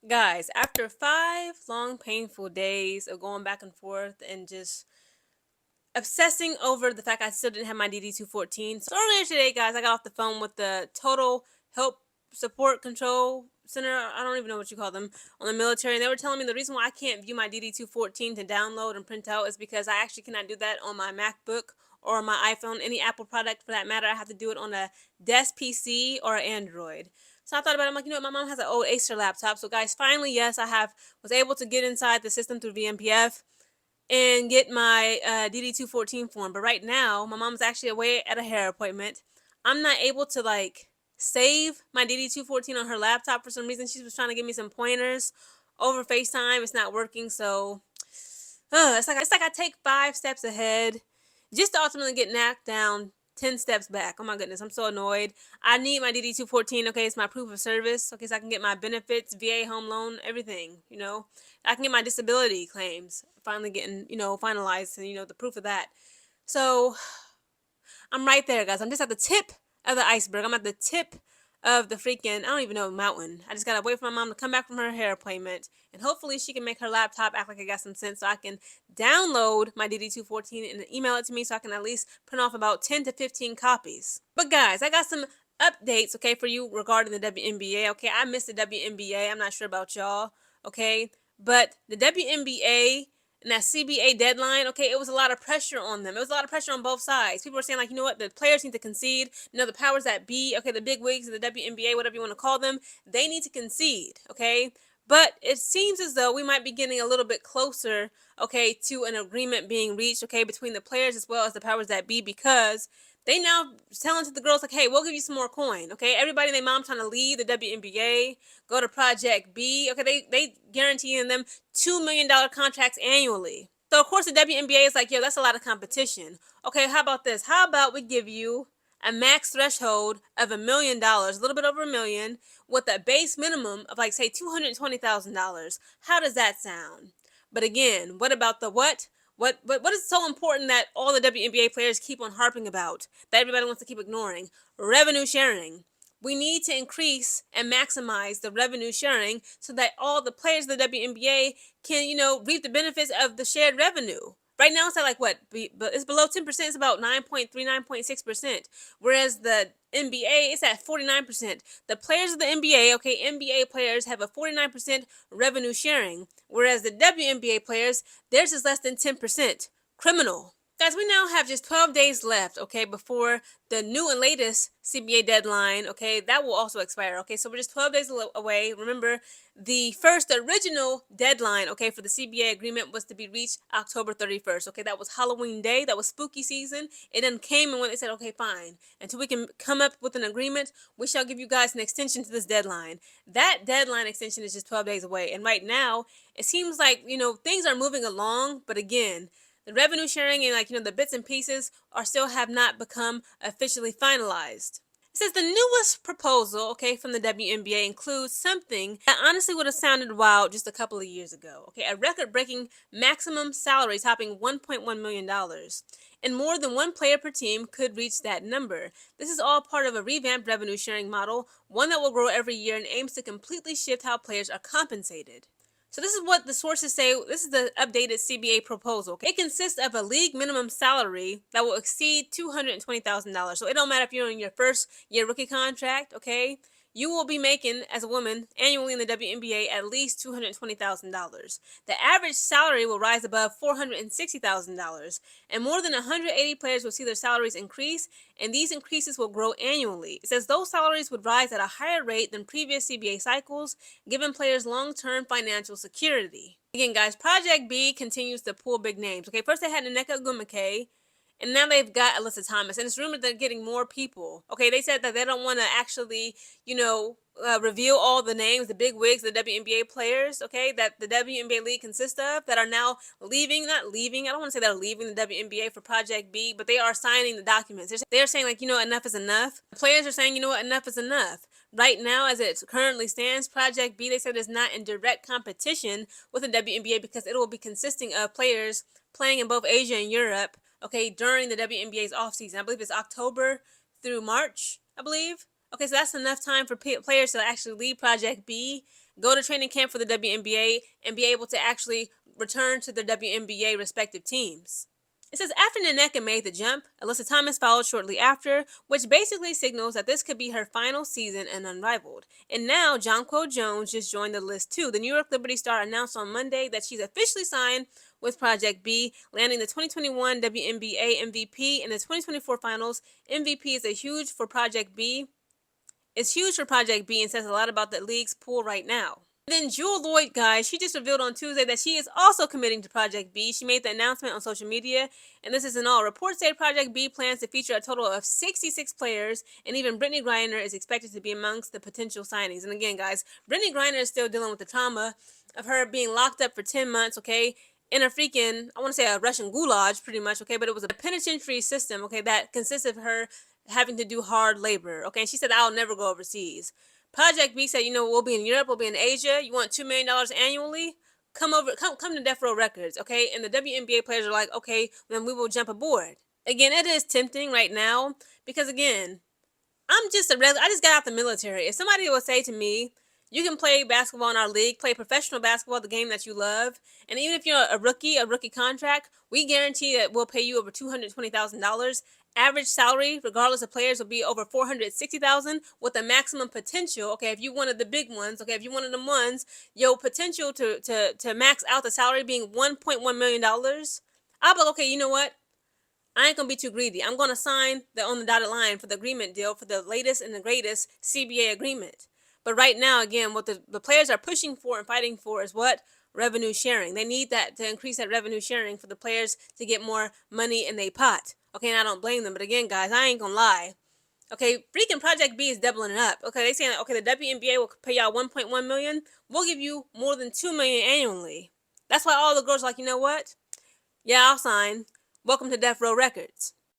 Guys, after 5 long, painful days of going back and forth and just obsessing over the fact I still didn't have my DD-214. So earlier today, guys, I got off the phone with the Total Help Support Control Center. I don't even know what you call them on the military. And they were telling me the reason why I can't view my DD-214 to download and print out is because I actually cannot do that on my MacBook or my iPhone, any Apple product for that matter. I have to do it on a desk PC or Android. So I thought about it. I'm like, my mom has an old Acer laptop. So guys, finally, yes, was able to get inside the system through VMPF and get my DD-214 form. But right now, my mom's actually away at a hair appointment. I'm not able to save my DD-214 on her laptop for some reason. She was trying to give me some pointers over FaceTime. It's not working, so it's like I take 5 steps ahead just to ultimately get knocked down 10 steps back. Oh my goodness, I'm so annoyed. I need my DD-214, okay? It's my proof of service, okay? So I can get my benefits, VA home loan, everything. I can get my disability claims finally getting, finalized and, the proof of that. So I'm right there, guys. I'm just at the tip of the iceberg. I'm at the tip of the freaking, I don't even know, mountain. I just gotta wait for my mom to come back from her hair appointment, and hopefully she can make her laptop act like I got some sense so I can download my DD-214 and email it to me so I can at least print off about 10 to 15 copies. But guys, I got some updates, okay, for you regarding the WNBA. Okay, I missed the WNBA. I'm not sure about y'all, okay? But the WNBA and that CBA deadline, okay, it was a lot of pressure on them. It was a lot of pressure on both sides. People were saying, you know what, the players need to concede. The powers that be, okay, the big wigs of the WNBA, whatever you want to call them, they need to concede, okay? But it seems as though we might be getting a little bit closer, okay, to an agreement being reached, okay, between the players as well as the powers that be, because they now telling to the girls like, hey, we'll give you some more coin, okay? Everybody and their mom trying to leave the WNBA, go to Project B, okay? They guaranteeing them $2 million contracts annually. So of course the WNBA is like, yo, that's a lot of competition. Okay, how about this? How about we give you a max threshold of $1 million, a little bit over $1 million, with a base minimum of say $220,000. How does that sound? But again, what about the what? What is so important that all the WNBA players keep on harping about, that everybody wants to keep ignoring? Revenue sharing. We need to increase and maximize the revenue sharing so that all the players of the WNBA can, reap the benefits of the shared revenue. Right now, it's at it's below 10%. It's about 9.3, 9.6%. Whereas the NBA, it's at 49%. The players of the NBA, okay, NBA players have a 49% revenue sharing. Whereas the WNBA players, theirs is less than 10%. Criminal. Guys, we now have just 12 days left, okay, before the new and latest CBA deadline, okay, that will also expire, okay, so we're just 12 days away. Remember, the first original deadline, okay, for the CBA agreement was to be reached October 31st, okay, that was Halloween Day, that was spooky season. It then came and when they said, okay, fine, until we can come up with an agreement, we shall give you guys an extension to this deadline. That deadline extension is just 12 days away, and right now, it seems like, things are moving along, but again, the revenue sharing and the bits and pieces are still have not become officially finalized. It says the newest proposal, okay, from the WNBA includes something that honestly would have sounded wild just a couple of years ago. Okay, a record-breaking maximum salary topping $1.1 million. And more than one player per team could reach that number. This is all part of a revamped revenue sharing model, one that will grow every year and aims to completely shift how players are compensated. So this is what the sources say. This is the updated CBA proposal. It consists of a league minimum salary that will exceed $220,000. So it don't matter if you're in your first year rookie contract, okay? You will be making, as a woman, annually in the WNBA at least $220,000. The average salary will rise above $460,000, and more than 180 players will see their salaries increase, and these increases will grow annually. It says those salaries would rise at a higher rate than previous CBA cycles, giving players long-term financial security. Again, guys, Project B continues to pull big names. Okay, first they had Nneka Ogwumike, and now they've got Alyssa Thomas, and it's rumored they're getting more people. Okay, they said that they don't want to actually, reveal all the names, the big wigs, the WNBA players, okay, that the WNBA league consists of, that are now leaving, not leaving, I don't want to say they're leaving the WNBA for Project B, but they are signing the documents. They're saying, enough is enough. The players are saying, enough is enough. Right now, as it currently stands, Project B, they said, is not in direct competition with the WNBA because it will be consisting of players playing in both Asia and Europe, okay, during the WNBA's offseason. I believe it's October through March, I believe. Okay, so that's enough time for players to actually leave Project B, go to training camp for the WNBA, and be able to actually return to their WNBA respective teams. It says after Nneka made the jump, Alyssa Thomas followed shortly after, which basically signals that this could be her final season and unrivaled. And now Jonquel Jones just joined the list too. The New York Liberty Star announced on Monday that she's officially signed with Project B, landing the 2021 WNBA MVP in the 2024 Finals. MVP is huge for Project B. It's huge for Project B and says a lot about the league's pool right now. Then Jewel Lloyd, guys, she just revealed on Tuesday that she is also committing to Project B. She made the announcement on social media, and this isn't all. Reports say Project B plans to feature a total of 66 players, and even Brittany Griner is expected to be amongst the potential signings. And again, guys, Brittany Griner is still dealing with the trauma of her being locked up for 10 months, okay, in a freaking, I want to say a Russian gulag, pretty much, okay, but it was a penitentiary system, okay, that consists of her having to do hard labor, okay, and she said, I'll never go overseas. Project B said, we'll be in Europe, we'll be in Asia. You want $2 million annually? Come to Death Row Records, okay? And the WNBA players are like, okay, then we will jump aboard. Again, it is tempting right now because, again, I just got out the military. If somebody would say to me, you can play basketball in our league, play professional basketball, the game that you love, and even if you're a rookie contract, we guarantee that we'll pay you over $220,000. Average salary, regardless of players, will be over $460,000 with a maximum potential. Okay, if you one of the big ones, okay, if you one of them ones, your potential to max out the salary being $1.1 million. I'll be like, okay, you know what? I ain't gonna be too greedy. I'm gonna sign on the dotted line for the agreement deal for the latest and the greatest CBA agreement. But right now, again, what the players are pushing for and fighting for is what? Revenue sharing. They need that to increase that revenue sharing for the players to get more money in their pot. Okay, and I don't blame them. But again, guys, I ain't gonna lie. Okay, freaking Project B is doubling it up. Okay, they saying, okay, the WNBA will pay y'all $1.1 million. We'll give you more than $2 million annually. That's why all the girls are like, you know what? Yeah, I'll sign. Welcome to Death Row Records.